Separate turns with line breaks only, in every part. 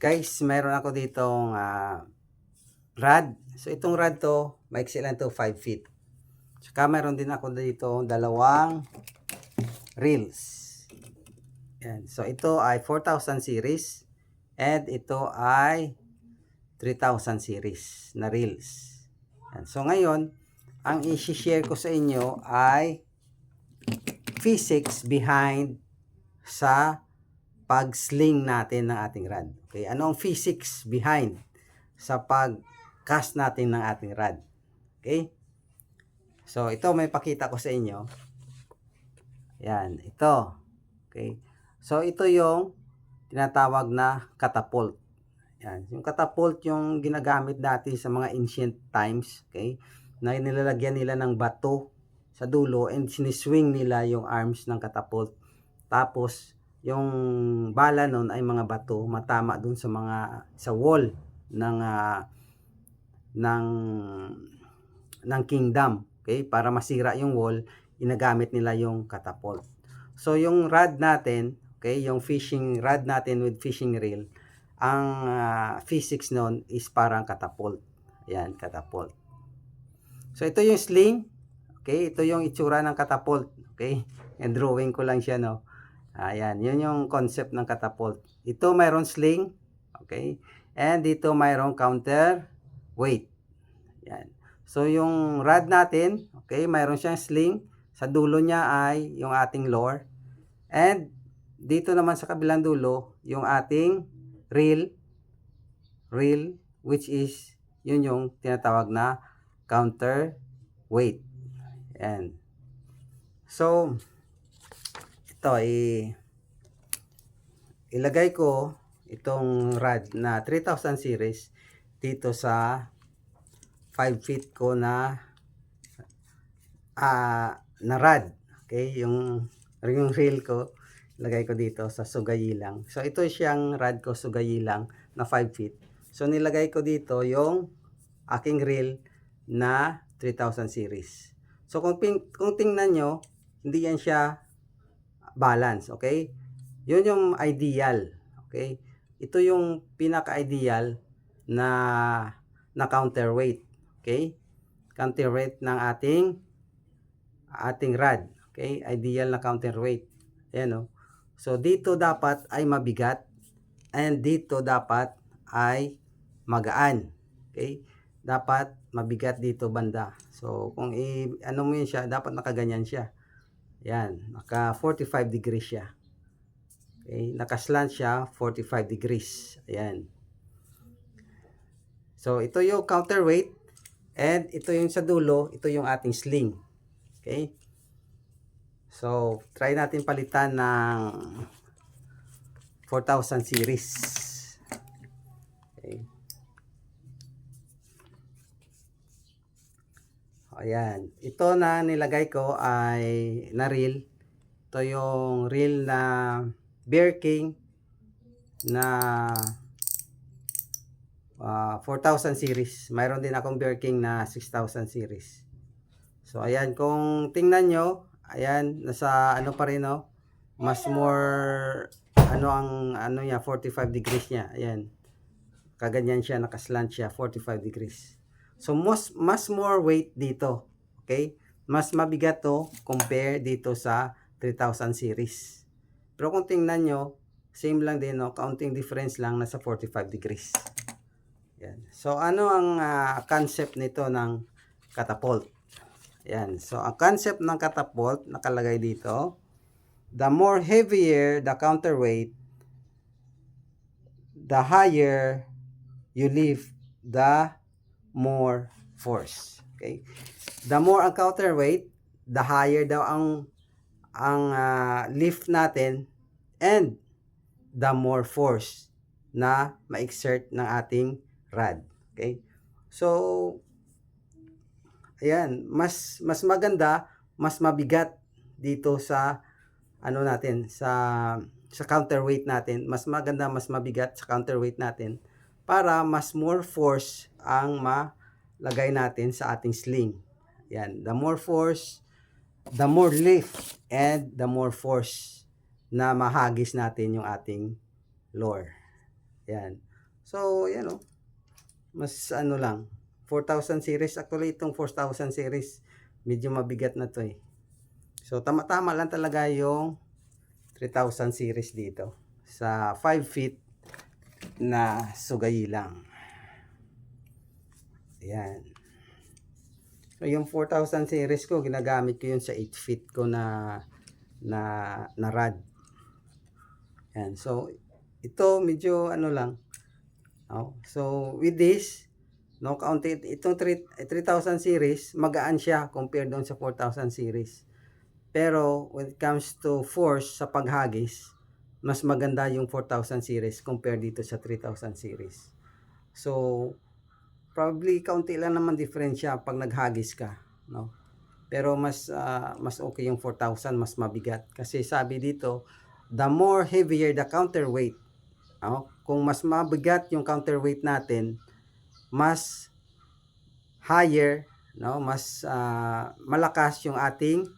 Guys, mayroon ako ditong rod. So itong rod to, maiksi lang to 5 feet. Saka mayroon din ako dito dalawang reels. Yan. So ito ay 4,000 series and ito ay 3,000 series na reels. Yan. So ngayon, ang i-share ko sa inyo ay physics behind sa pag-sling natin ng ating rod. Okay, ano ang physics behind sa pag-cast natin ng ating rod? Okay? So ito may pakita ko sa inyo. Yan, ito. Okay? So ito yung tinatawag na catapult. Yan, yung catapult yung ginagamit dati sa mga ancient times, okay? Na nilalagyan nila ng bato sa dulo and siniswing nila yung arms ng catapult. Tapos yung bala nun ay mga bato matama dun sa wall ng ng kingdom, okay? Para masira yung wall, ginagamit nila yung catapult. So yung rod natin, okay, yung fishing rod natin with fishing reel, ang physics nun is parang catapult. Ayan, catapult. So ito yung sling, okay? Ito yung itsura ng catapult, okay? And drawing ko lang siya, no? Ayan, yun yung concept ng catapult. Ito mayroon sling, okay? And dito mayroong counter weight. Yan. So yung rod natin, okay, mayroon siyang sling. Sa dulo niya ay yung ating lure. And dito naman sa kabilang dulo, yung ating reel, which is yun yung tinatawag na counter weight. Yan. So ito ilagay ko itong rod na 3,000 series dito sa 5 feet ko na rod. Okay, yung reel ko, lagay ko dito sa sugayilang. So ito siyang rod ko sugayilang na 5 feet. So nilagay ko dito yung aking reel na 3,000 series. So kung tingnan nyo, hindi yan siya balance, okay? Yun yung ideal, okay? Ito yung pinaka-ideal na counterweight, okay? Counterweight ng ating rod, okay? Ideal na counterweight. Ayan, oh. So dito dapat ay mabigat and dito dapat ay magaan, okay? Dapat mabigat dito banda. So kung ano mo yun siya, dapat nakaganyan siya. Yan, naka 45 degrees siya. Okay, naka-slant siya 45 degrees. Ayan. So ito yung counterweight and ito yung sa dulo, ito yung ating sling. Okay? So try natin palitan ng 4,000 series. Okay. Ayan. Ito na nilagay ko ay na reel. Ito yung reel na Bear King na 4,000 series. Mayroon din akong Bear King na 6,000 series. So ayan, kung tingnan nyo, ayan, nasa ano pa rin, no? Mas more ano niya, 45 degrees niya. Ayan. Kaganyan siya, nakaslant siya, 45 degrees. So mas more weight dito. Okay? Mas mabigat to compare dito sa 3,000 series. Pero kung tingnan nyo, same lang din, no? Counting difference lang, nasa 45 degrees. Yan. So ano ang concept nito ng catapult? Yan. So ang concept ng catapult nakalagay dito, the more heavier the counterweight, the higher you lift, the more force. Okay? The more ang counterweight, the higher daw ang lift natin and the more force na ma-exert ng ating rod. Okay? So ayan, mas maganda, mas mabigat dito sa ano natin, sa counterweight natin. Mas maganda, mas mabigat sa counterweight natin para mas more force ang malagay natin sa ating sling. Yan, the more force, the more lift, and the more force na mahagis natin yung ating lure. Yan. So, yan o. Mas ano lang. 4,000 series. Actually, itong 4,000 series, medyo mabigat na to eh. So, tama-tama lang talaga yung 3,000 series dito. Sa 5 feet na sugayi lang. Ayan. So, yung 4,000 series ko, ginagamit ko yun sa 8 feet ko na rod. Ayan. So, ito medyo ano lang. Oh, so, with this, no, kaunti, itong 3,000 series, magaan siya compared doon sa 4,000 series. Pero, when it comes to force sa paghagis, mas maganda yung 4,000 series compared dito sa 3,000 series. So, probably kaunti lang naman diferensya pag naghagis ka, no? Pero mas okay yung 4,000, mas mabigat kasi sabi dito, the more heavier the counterweight, no? Kung mas mabigat yung counterweight natin, mas higher, no? Mas malakas yung ating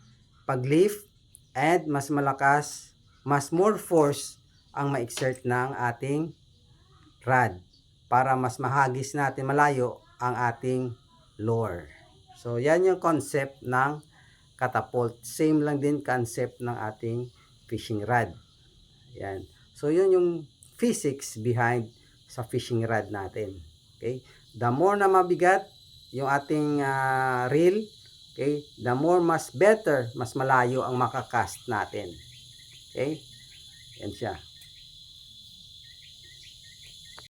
pag-lift and mas malakas, mas more force ang ma-exert ng ating rod para mas mahagis natin malayo ang ating lure. So, yan yung concept ng catapult. Same lang din concept ng ating fishing rod. Yan. So, yun yung physics behind sa fishing rod natin. Okay? The more na mabigat yung ating reel, okay, the more mas better, mas malayo ang makakast natin. Okay? Yan siya.